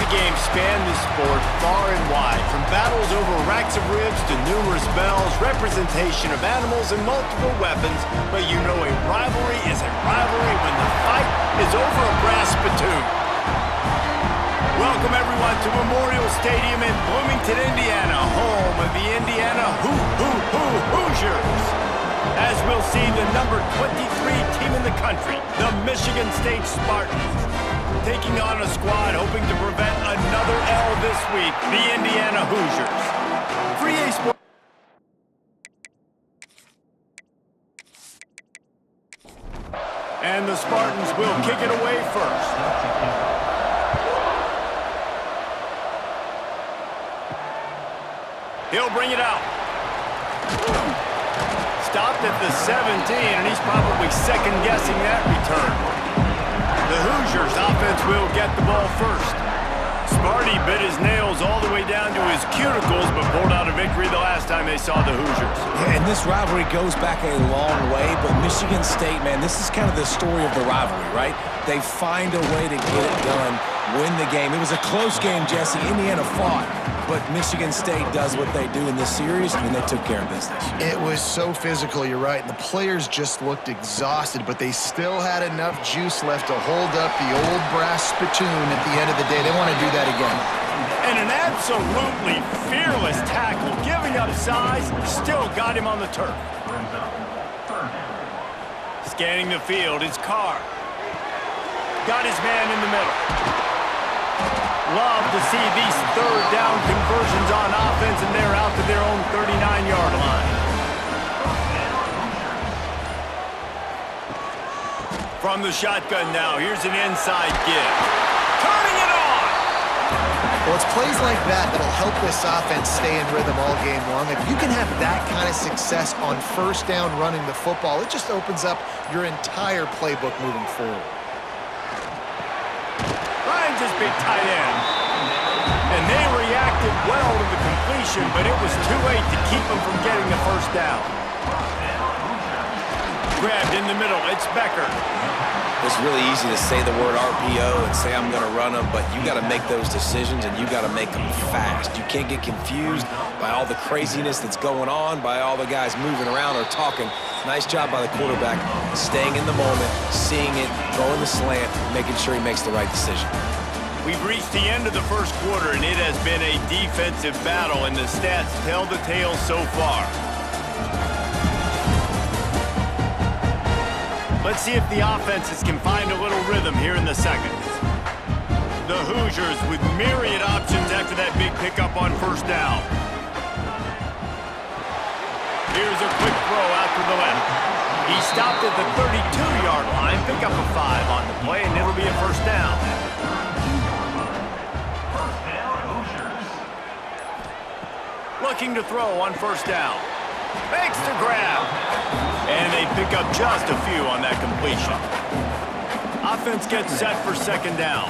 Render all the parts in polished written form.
games span the sport far and wide, from battles over racks of ribs to numerous bells, representation of animals, and multiple weapons. But you know a rivalry is a rivalry when the fight is over a brass spittoon. Welcome, everyone, to Memorial Stadium in Bloomington, Indiana, home of the Indiana Hoosiers. As we'll see the number 23 team in the country, the Michigan State Spartans, taking on a squad hoping to prevent another L this week, the Indiana Hoosiers. Free A Sports. And the Spartans will kick it away first. He'll bring it out. Stopped at the 17, and he's probably second-guessing that return. The Hoosiers offense will get the ball first. Sparty bit his nails all the way down to his cuticles, but pulled out a victory the last time they saw the Hoosiers. Yeah, and this rivalry goes back a long way, but Michigan State, man, this is kind of the story of the rivalry, right? They find a way to get it done, win the game. It was a close game, Jesse. Indiana fought, but Michigan State does what they do in this series, and they took care of business. It was so physical, you're right, and the players just looked exhausted, but they still had enough juice left to hold up the old brass spittoon at the end of the day. They want to do that again. And an absolutely fearless tackle, giving up size, still got him on the turf. Scanning the field, it's Carr. Got his man in the middle. Love to see these third down conversions on offense, and they're out to their own 39-yard line. From the shotgun now, here's an inside give. Turning it on! Well, it's plays like that that'll help this offense stay in rhythm all game long. If you can have that kind of success on first down running the football, it just opens up your entire playbook moving forward. Just big tight end. And they reacted well to the completion, but it was too late to keep them from getting the first down. Grabbed in the middle, it's Becker. It's really easy to say the word RPO and say I'm going to run them, but you got to make those decisions, and you got to make them fast. You can't get confused by all the craziness that's going on, by all the guys moving around or talking. Nice job by the quarterback, staying in the moment, seeing it, throwing the slant, making sure he makes the right decision. We've reached the end of the first quarter, and it has been a defensive battle, and the stats tell the tale so far. Let's see if the offenses can find a little rhythm here in the second. The Hoosiers with myriad options after that big pickup on first down. Here's a quick throw out to the left. He stopped at the 32-yard line, pick up a 5 on the play, and it'll be a first down. Looking to throw on first down. Makes the grab. And they pick up just a few on that completion. Offense gets set for second down.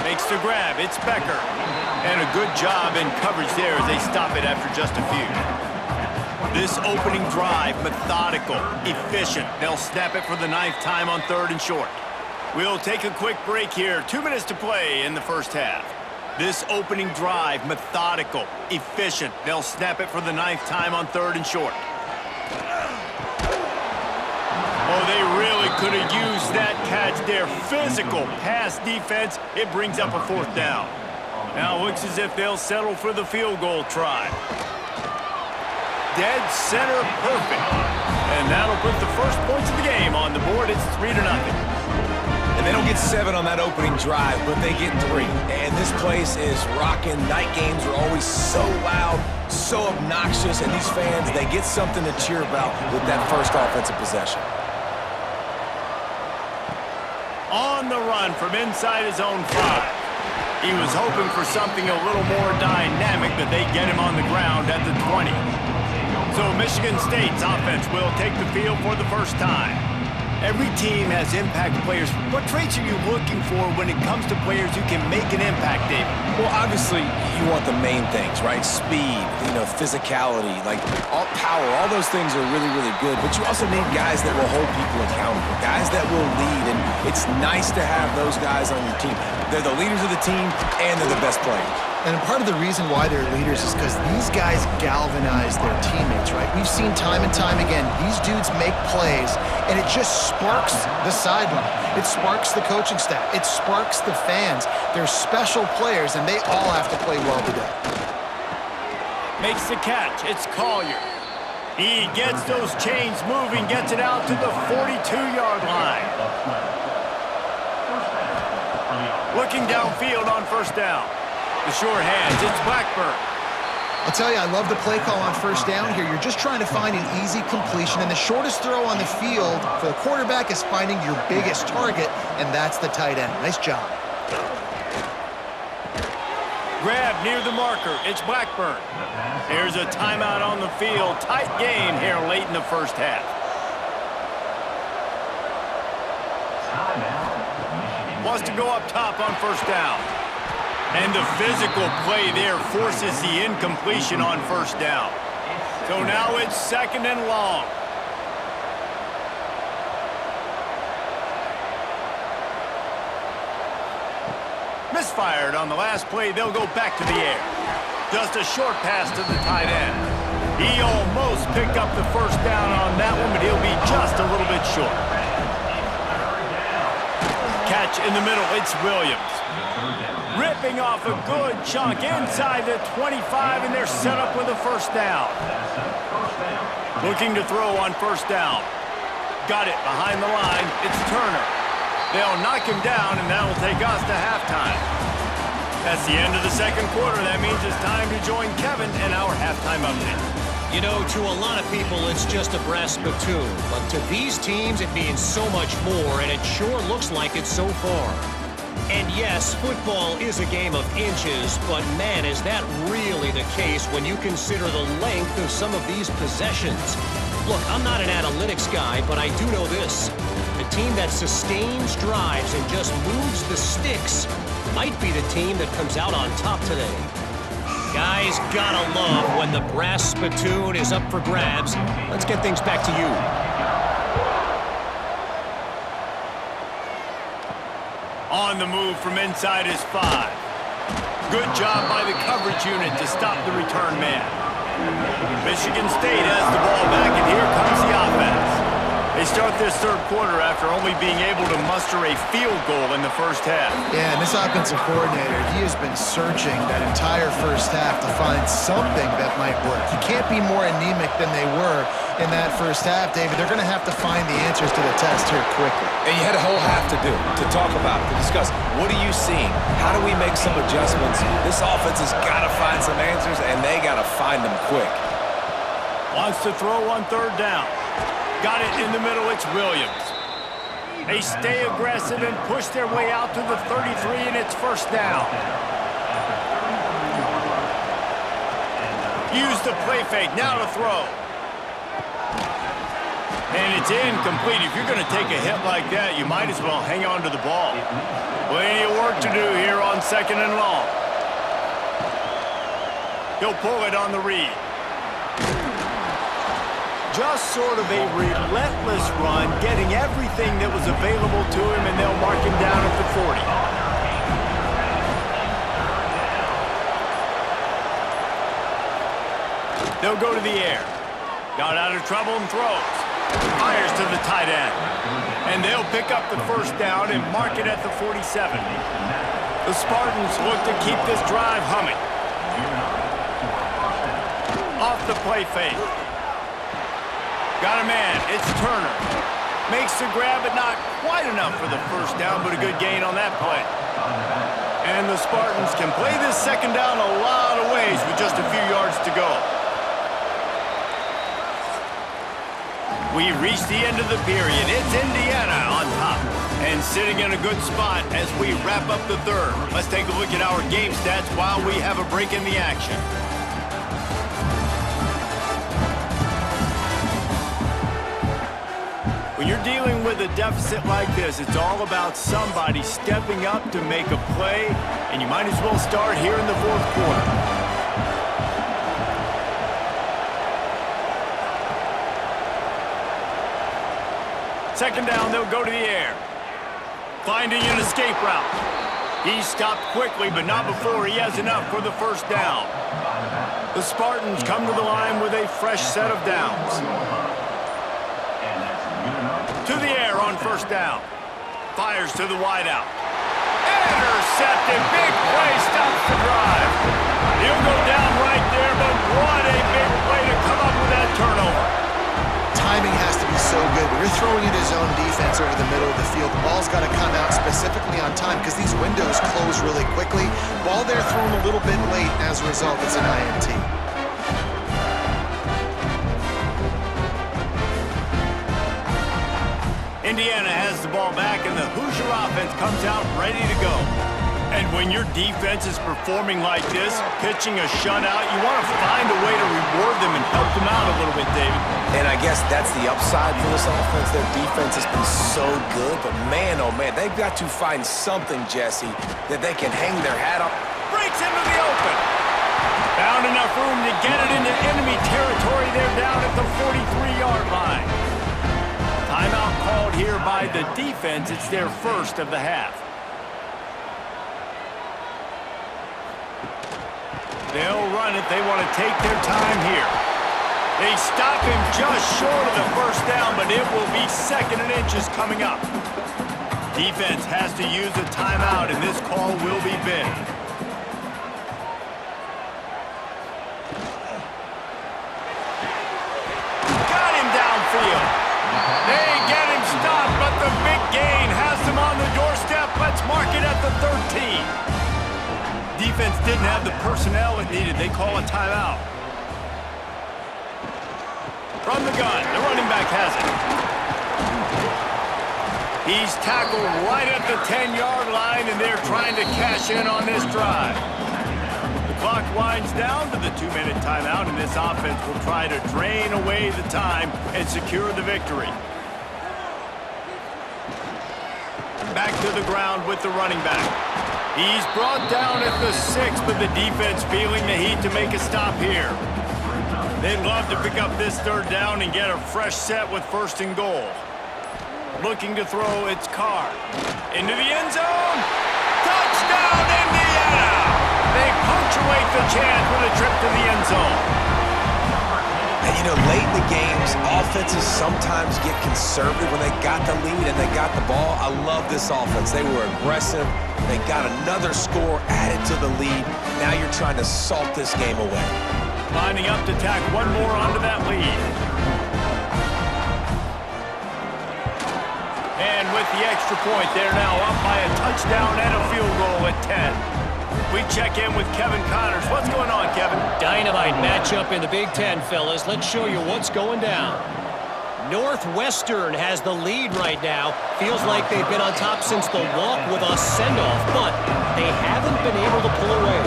Makes the grab. It's Becker. And a good job in coverage there as they stop it after just a few. This opening drive, methodical, efficient. They'll snap it for the 9th time on 3rd and short. We'll take a quick break here. 2 minutes to play in the first half. This opening drive, methodical, efficient. They'll snap it for the 9th time on 3rd and short. Oh, they really could have used that catch there. Physical pass defense. It brings up a 4th down. Now it looks as if they'll settle for the field goal try. Dead center perfect. And that'll put the first points of the game on the board. It's 3-0. And they don't get 7 on that opening drive, but they get 3. And this place is rocking. Night games are always so loud, so obnoxious, and these fans, they get something to cheer about with that first offensive possession. On the run from inside his own 5. He was hoping for something a little more dynamic, but they get him on the ground at the 20. So Michigan State's offense will take the field for the first time. Every team has impact players. What traits are you looking for when it comes to players who can make an impact, David? Well, obviously, you want the main things, right? Speed, physicality, like all power, all those things are really, really good. But you also need guys that will hold people accountable, guys that will lead. And it's nice to have those guys on your team. They're the leaders of the team, and they're the best players. And part of the reason why they're leaders is because these guys galvanize their teammates, right? We've seen time and time again, these dudes make plays, and it just sparks the sideline. It sparks the coaching staff. It sparks the fans. They're special players, and they all have to play well today. Makes the catch. It's Collier. He gets those chains moving, gets it out to the 42-yard line. Looking downfield on first down. The sure hands, it's Blackburn. I'll tell you, I love the play call on first down here. You're just trying to find an easy completion, and the shortest throw on the field for the quarterback is finding your biggest target, and that's the tight end. Nice job. Grab near the marker, it's Blackburn. There's a timeout on the field. Tight game here late in the first half. Wants to go up top on first down. And the physical play there forces the incompletion on first down. So now it's second and long. Misfired on the last play. They'll go back to the air. Just a short pass to the tight end. He almost picked up the first down on that one, but he'll be just a little bit short. Catch in the middle. It's Williams. Ripping off a good chunk inside the 25, and they're set up with a first down. Looking to throw on first down. Got it behind the line. It's Turner. They'll knock him down, and that will take us to halftime. That's the end of the second quarter. That means it's time to join Kevin in our halftime update. You know, to a lot of people, it's just a brass spittoon. But to these teams, it means so much more, and it sure looks like it so far. And yes, football is a game of inches, but man, is that really the case when you consider the length of some of these possessions. Look, I'm not an analytics guy, but I do know this. The team that sustains drives and just moves the sticks might be the team that comes out on top today. Guys, gotta love when the brass spittoon is up for grabs. Let's get things back to you. On the move from inside his 5. Good job by the coverage unit to stop the return man. Michigan State has the ball back, and here comes the offense. They start this third quarter after only being able to muster a field goal in the first half. Yeah, and this offensive coordinator, he has been searching that entire first half to find something that might work. You can't be more anemic than they were in that first half, David. They're going to have to find the answers to the test here quickly. And you had a whole half to do, to talk about, to discuss. What are you seeing? How do we make some adjustments? This offense has got to find some answers, and they got to find them quick. Wants to throw on third down. Got it in the middle, it's Williams. They stay aggressive and push their way out to the 33, and it's first down. Use the play fake, now to throw. And it's incomplete. If you're going to take a hit like that, you might as well hang on to the ball. Plenty of work to do here on second and long. He'll pull it on the read. Just sort of a relentless run, getting everything that was available to him, and they'll mark him down at the 40. They'll go to the air. Got out of trouble and throws. Fires to the tight end. And they'll pick up the first down and mark it at the 47. The Spartans look to keep this drive humming. Off the play fake. Got a man, it's Turner. Makes the grab, but not quite enough for the first down, but a good gain on that play. And the Spartans can play this second down a lot of ways with just a few yards to go. We reach the end of the period. It's Indiana on top. And sitting in a good spot as we wrap up the third. Let's take a look at our game stats while we have a break in the action. When you're dealing with a deficit like this, it's all about somebody stepping up to make a play, and you might as well start here in the fourth quarter. Second down, they'll go to the air. Finding an escape route. He stopped quickly, but not before he has enough for the first down. The Spartans come to the line with a fresh set of downs. To the air on first down. Fires to the wideout. Intercepted. Big play stops the drive. He'll go down right there, but what a big play to come up with that turnover. Timing has to be so good. When you're throwing into zone defense over the middle of the field, the ball's got to come out specifically on time because these windows close really quickly. Ball there thrown a little bit late, and as a result, it's an INT. Indiana has the ball back, and the Hoosier offense comes out ready to go. And when your defense is performing like this, pitching a shutout, you want to find a way to reward them and help them out a little bit, David. And I guess that's the upside for this offense. Their defense has been so good, but man, oh man, they've got to find something, Jesse, that they can hang their hat on. Breaks into the open. Found enough room to get it into enemy territory. They're down at the 43-yard line. Timeout called here by the defense. It's their first of the half. They'll run it. They want to take their time here. They stop him just short of the first down, but it will be second and inches coming up. Defense has to use a timeout, and this call will be big. Got him downfield. They get him stopped, but the big gain has them on the doorstep. Let's mark it at the 13. Defense didn't have the personnel it needed. They call a timeout. From the gun, the running back has it. He's tackled right at the 10-yard line, and they're trying to cash in on this drive. The clock winds down to the 2-minute timeout, and this offense will try to drain away the time and secure the victory. Back to the ground with the running back. He's brought down at the 6, but the defense feeling the heat to make a stop here. They'd love to pick up this third down and get a fresh set with first and goal. Looking to throw, it's Carr. Into the end zone. Touchdown, Indiana! They punctuate the chance with a trip to the end zone. And you know, late in the games, offenses sometimes get conservative when they got the lead and they got the ball. I love this offense. They were aggressive. They got another score added to the lead. Now you're trying to salt this game away. Lining up to tack one more onto that lead. And with the extra point, they're now up by a touchdown and a field goal at 10. We check in with Kevin Connors. What's going on, Kevin? Dynamite matchup in the Big Ten, fellas. Let's show you what's going down. Northwestern has the lead right now. Feels like they've been on top since the walk with a send-off, but they haven't been able to pull away.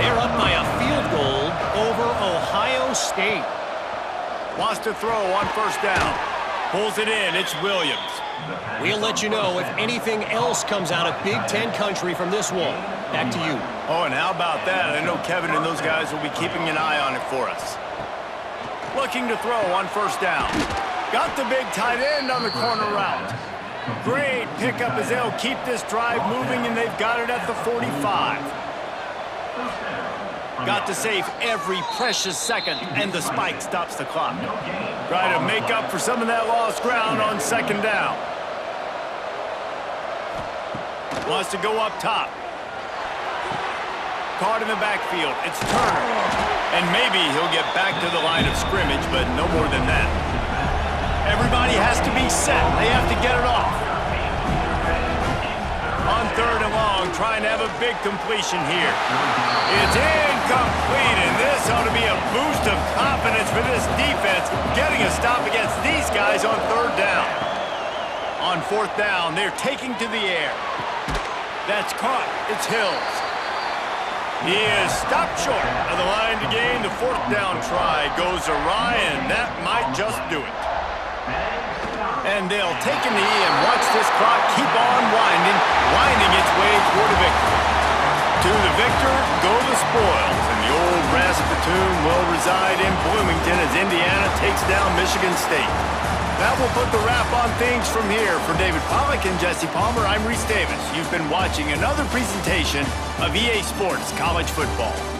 They're up by a field goal over Ohio State. Wants to throw on first down. Pulls it in. It's Williams. We'll let you know if anything else comes out of Big Ten country from this one. Back to you. Oh, and how about that? I know Kevin and those guys will be keeping an eye on it for us. Looking to throw on first down. Got the big tight end on the corner route. Great pickup as they'll keep this drive moving, and they've got it at the 45. Got to save every precious second, and the spike stops the clock. Try to make up for some of that lost ground on second down. Wants to go up top. Caught in the backfield. It's Turner. And maybe he'll get back to the line of scrimmage, but no more than that. Everybody has to be set. They have to get it off. On third and long, trying to have a big completion here. It's incomplete, and this ought to be a boost of confidence for this defense, getting a stop against these guys on third down. On fourth down, they're taking to the air. That's caught. It's Hills. He is stopped short of the line to gain. The fourth down try goes awry, and that might just do it. And And they'll take a knee and watch this clock keep on winding its way toward a victory. To the victor go the spoils, and the old brass platoon will reside in Bloomington as Indiana takes down Michigan State. That will put the wrap on things from here. For David Pollack and Jesse Palmer, I'm Reese Davis. You've been watching another presentation of EA Sports College Football.